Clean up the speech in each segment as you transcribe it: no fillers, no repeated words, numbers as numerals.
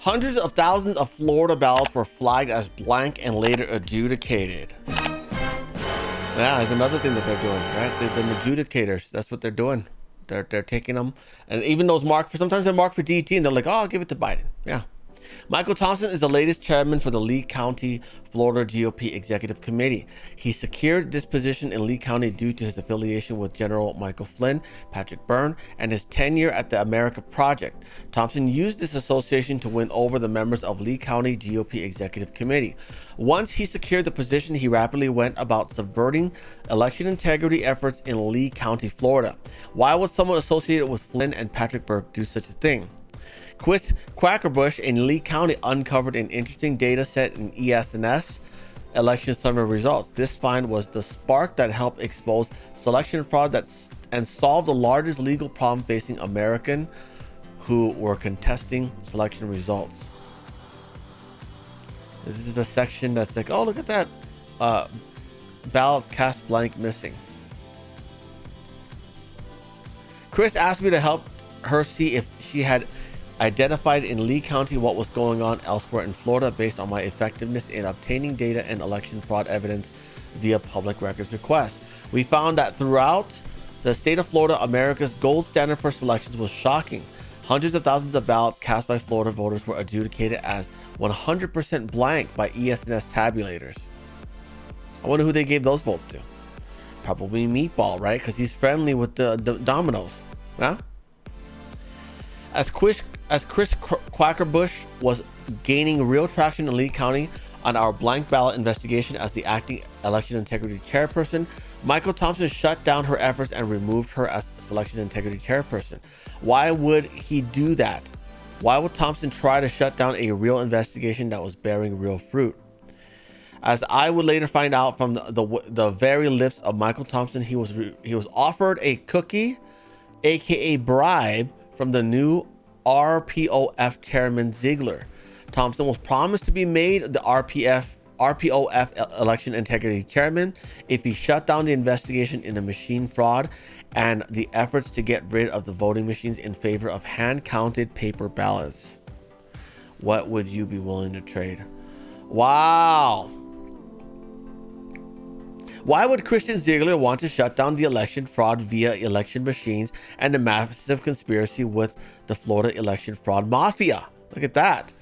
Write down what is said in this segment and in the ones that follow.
Hundreds of thousands of Florida ballots were flagged as blank and later adjudicated. Yeah, there's another thing that they're doing, right? They're the adjudicators. That's what they're doing. They're taking them, and even those marked for, sometimes they're marked for DT, and they're like, oh, I'll give it to Biden. Yeah. Michael Thompson is the latest chairman for the Lee County, Florida GOP Executive Committee. He secured this position in Lee County due to his affiliation with General Michael Flynn, Patrick Byrne, and his tenure at the America Project. Thompson used this association to win over the members of Lee County GOP Executive Committee. Once he secured the position, he rapidly went about subverting election integrity efforts in Lee County, Florida. Why would someone associated with Flynn and Patrick Byrne do such a thing? Chris Quackerbush in Lee County uncovered an interesting data set in ES&S election summary results. This find was the spark that helped expose selection fraud and solve the largest legal problem facing Americans who were contesting selection results. This is the section that's like, oh, look at that. Ballot cast blank missing. Chris asked me to help her see if she had identified in Lee County what was going on elsewhere in Florida based on my effectiveness in obtaining data and election fraud evidence via public records requests. We found that throughout the state of Florida, America's gold standard for selections was shocking. Hundreds of thousands of ballots cast by Florida voters were adjudicated as 100% blank by ES&S tabulators. I wonder who they gave those votes to. Probably Meatball, right? Because he's friendly with the Dominoes. Huh? As Chris Quackerbush was gaining real traction in Lee County on our blank ballot investigation as the acting election integrity chairperson, Michael Thompson shut down her efforts and removed her as selection integrity chairperson. Why would he do that? Why would Thompson try to shut down a real investigation that was bearing real fruit? As I would later find out from the very lips of Michael Thompson, he was offered a cookie, aka bribe, from the new RPOF chairman Ziegler. Thompson was promised to be made the RPOF election integrity chairman if he shut down the investigation into machine fraud and the efforts to get rid of the voting machines in favor of hand-counted paper ballots. What would you be willing to trade? Wow. Why would Christian Ziegler want to shut down the election fraud via election machines and the massive conspiracy with the Florida election fraud mafia? Look at that.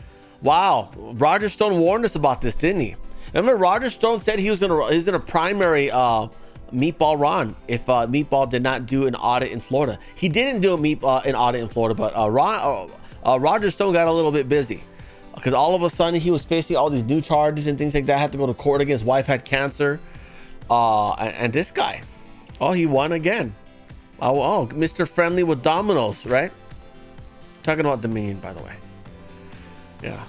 Wow. Roger Stone warned us about this, didn't he? Remember, Roger Stone said he was gonna primary Meatball Ron if Meatball did not do an audit in Florida. He didn't do an audit in Florida, but Roger Stone got a little bit busy because all of a sudden he was facing all these new charges and things like that. Had to go to court again. His wife had cancer. And this guy, oh, he won again. Oh, Mr. Friendly with Dominoes, right? Talking about Dominion, by the way. Yeah.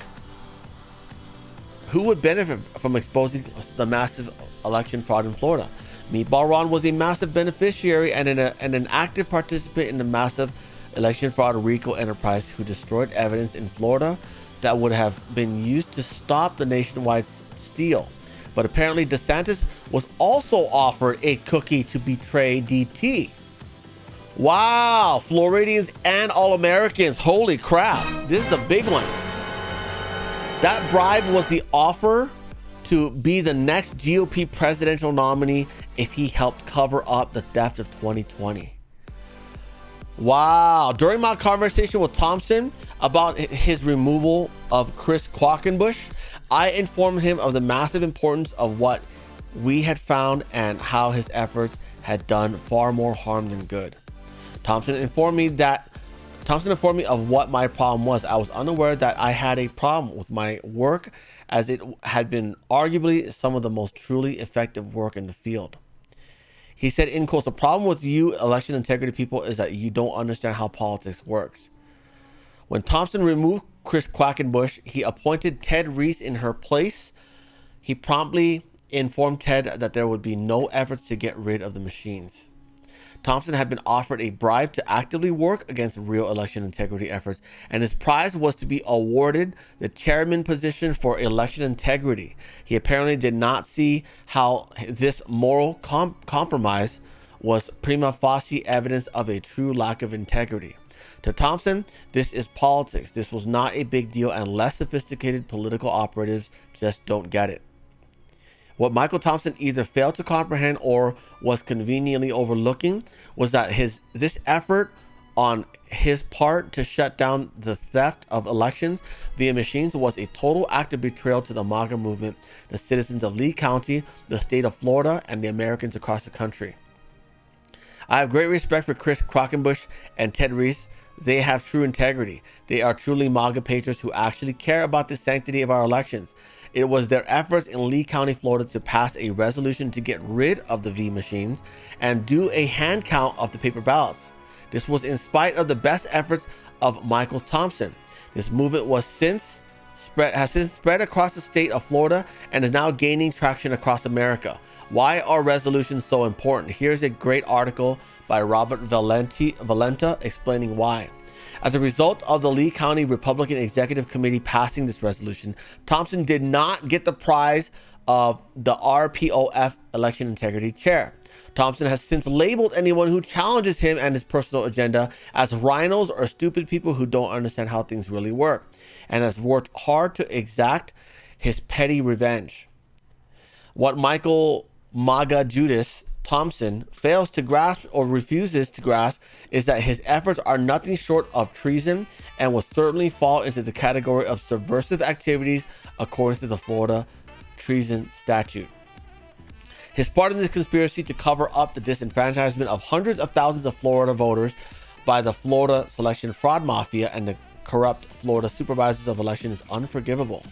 Who would benefit from exposing the massive election fraud in Florida? Meatball Ron was a massive beneficiary and an active participant in the massive election fraud RICO enterprise who destroyed evidence in Florida that would have been used to stop the nationwide steal. But apparently DeSantls was also offered a cookie to betray DT. Wow, Floridians and all-Americans, holy crap. This is the big one. That bribe was the offer to be the next GOP presidential nominee if he helped cover up the theft of 2020. Wow, during my conversation with Thompson about his removal of Chris Quackenbush, I informed him of the massive importance of what we had found and how his efforts had done far more harm than good. Thompson informed me of what my problem was. I was unaware that I had a problem with my work, as it had been arguably some of the most truly effective work in the field. He said, in quotes, the problem with you election integrity people is that you don't understand how politics works. When Thompson removed Chris Quackenbush, he appointed Ted Reese in her place. He promptly informed Ted that there would be no efforts to get rid of the machines. Thompson had been offered a bribe to actively work against real election integrity efforts, and his prize was to be awarded the chairman position for election integrity. He apparently did not see how this moral compromise was prima facie evidence of a true lack of integrity. To Thompson, this is politics. This was not a big deal, and less sophisticated political operatives just don't get it. What Michael Thompson either failed to comprehend or was conveniently overlooking was that this effort on his part to shut down the theft of elections via machines was a total act of betrayal to the MAGA movement, the citizens of Lee County, the state of Florida, and the Americans across the country. I have great respect for Chris Quackenbush and Ted Reese. They have true integrity. They are truly MAGA patriots who actually care about the sanctity of our elections. It was their efforts in Lee County, Florida to pass a resolution to get rid of the V machines and do a hand count of the paper ballots. This was in spite of the best efforts of Michael Thompson. This movement has since spread across the state of Florida and is now gaining traction across America. Why are resolutions so important? Here's a great article by Robert Valenta explaining why. As a result of the Lee County Republican Executive Committee passing this resolution, Thompson did not get the prize of the RPOF Election Integrity Chair. Thompson has since labeled anyone who challenges him and his personal agenda as rhinos or stupid people who don't understand how things really work, and has worked hard to exact his petty revenge. What Michael MAGA Judas Thompson fails to grasp or refuses to grasp is that his efforts are nothing short of treason and will certainly fall into the category of subversive activities according to the Florida treason statute. His part in this conspiracy to cover up the disenfranchisement of hundreds of thousands of Florida voters by the Florida selection fraud mafia and the corrupt Florida supervisors of election is unforgivable.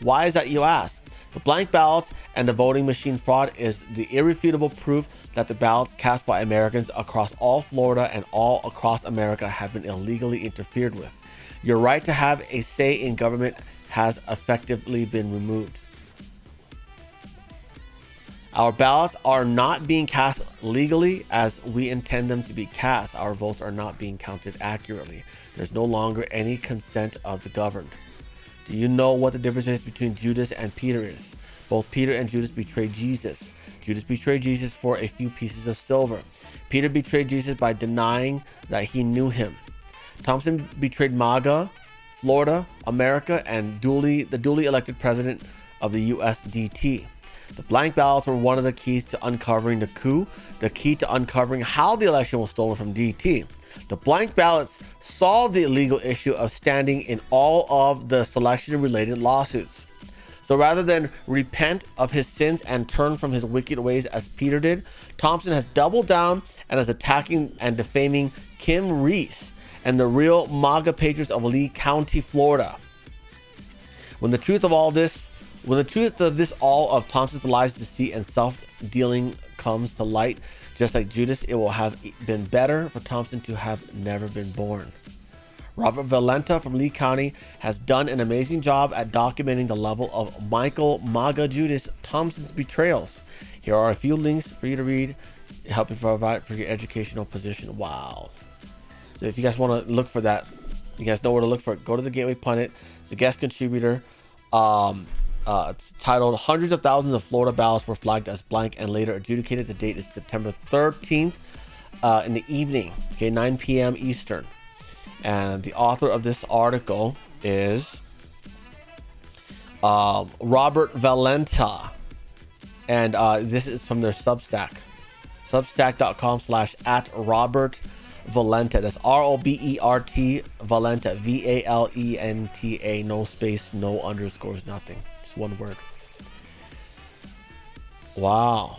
Why is that, you ask? The blank ballots and the voting machine fraud is the irrefutable proof that the ballots cast by Americans across all Florida and all across America have been illegally interfered with. Your right to have a say in government has effectively been removed. Our ballots are not being cast legally as we intend them to be cast. Our votes are not being counted accurately. There's no longer any consent of the governed. Do you know what the difference is between Judas and Peter is? Both Peter and Judas betrayed Jesus. Judas betrayed Jesus for a few pieces of silver. Peter betrayed Jesus by denying that he knew him. Thompson betrayed MAGA, Florida, America, and the duly elected president of the USDT. The blank ballots were one of the keys to uncovering the coup, the key to uncovering how the election was stolen from DT. The blank ballots solved the illegal issue of standing in all of the selection-related lawsuits. So rather than repent of his sins and turn from his wicked ways as Peter did, Thompson has doubled down and is attacking and defaming Kim Reese and the real MAGA patriots of Lee County, Florida. When the truth of all of Thompson's lies, deceit, and self-dealing comes to light, just like Judas, it will have been better for Thompson to have never been born. Robert Valenta from Lee County has done an amazing job at documenting the level of Michael MAGA Judas Thompson's betrayals. Here are a few links for you to read, helping provide for your educational position. Wow. So if you guys want to look for that, you guys know where to look for it. Go to the Gateway Pundit. It's a guest contributor. It's titled "Hundreds of Thousands of Florida Ballots Were Flagged as Blank and Later Adjudicated." The date is September 13th in the evening, 9 p.m. Eastern. And the author of this article is Robert Valenta. And this is from their Substack. Substack.com/@Robert Valenta. That's ROBERT Valenta. VALENTA. No space, no underscores, nothing. Just one word. Wow.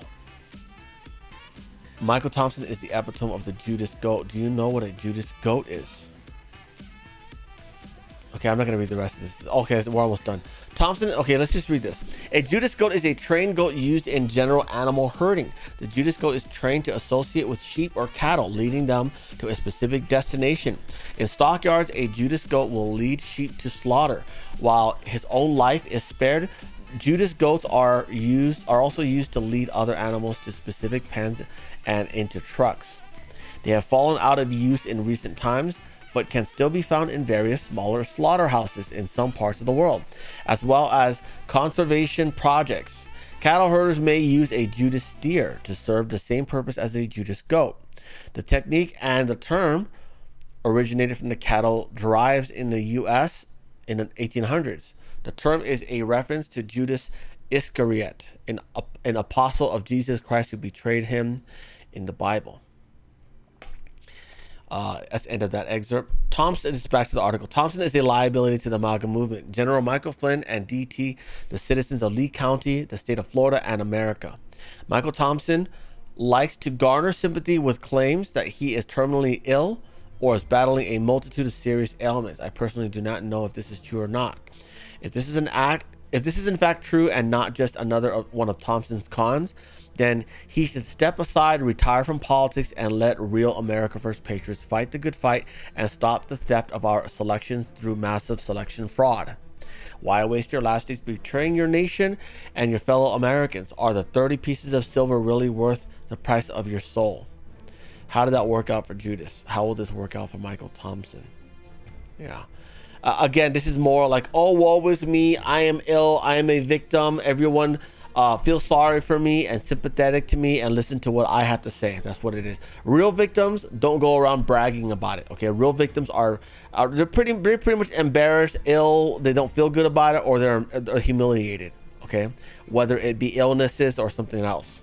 Michael Thompson is the epitome of the Judas goat. Do you know what a Judas goat is? Okay, I'm not going to read the rest of this. Okay, we're almost done. Thompson, okay, let's just read this. A Judas goat is a trained goat used in general animal herding. The Judas goat is trained to associate with sheep or cattle, leading them to a specific destination. In stockyards, a Judas goat will lead sheep to slaughter. While his own life is spared, Judas goats are also used to lead other animals to specific pens and into trucks. They have fallen out of use in recent times, but can still be found in various smaller slaughterhouses in some parts of the world, as well as conservation projects. Cattle herders may use a Judas steer to serve the same purpose as a Judas goat. The technique and the term originated from the cattle drives in the U.S. in the 1800s. The term is a reference to Judas Iscariot, an apostle of Jesus Christ who betrayed him in the Bible. That's the end of that excerpt. Thompson, this is back to the article. Thompson is a liability to the MAGA movement. General Michael Flynn and DT, the citizens of Lee County, the state of Florida, and America. Michael Thompson likes to garner sympathy with claims that he is terminally ill or is battling a multitude of serious ailments. I personally do not know if this is true or not. If this is in fact true and not just another one of Thompson's cons, then he should step aside, retire from politics, and let real America First patriots fight the good fight and stop the theft of our selections through massive selection fraud. Why waste your last days betraying your nation and your fellow Americans? Are the 30 pieces of silver really worth the price of your soul? How did that work out for Judas? How will this work out for Michael Thompson? Yeah. Again, this is more like, oh, woe is me. I am ill. I am a victim. Everyone feel sorry for me and sympathetic to me and listen to what I have to say. That's what it is. Real victims don't go around bragging about it. Okay, real victims are they're pretty much embarrassed, ill. They don't feel good about it, or they're humiliated. Okay, whether it be illnesses or something else.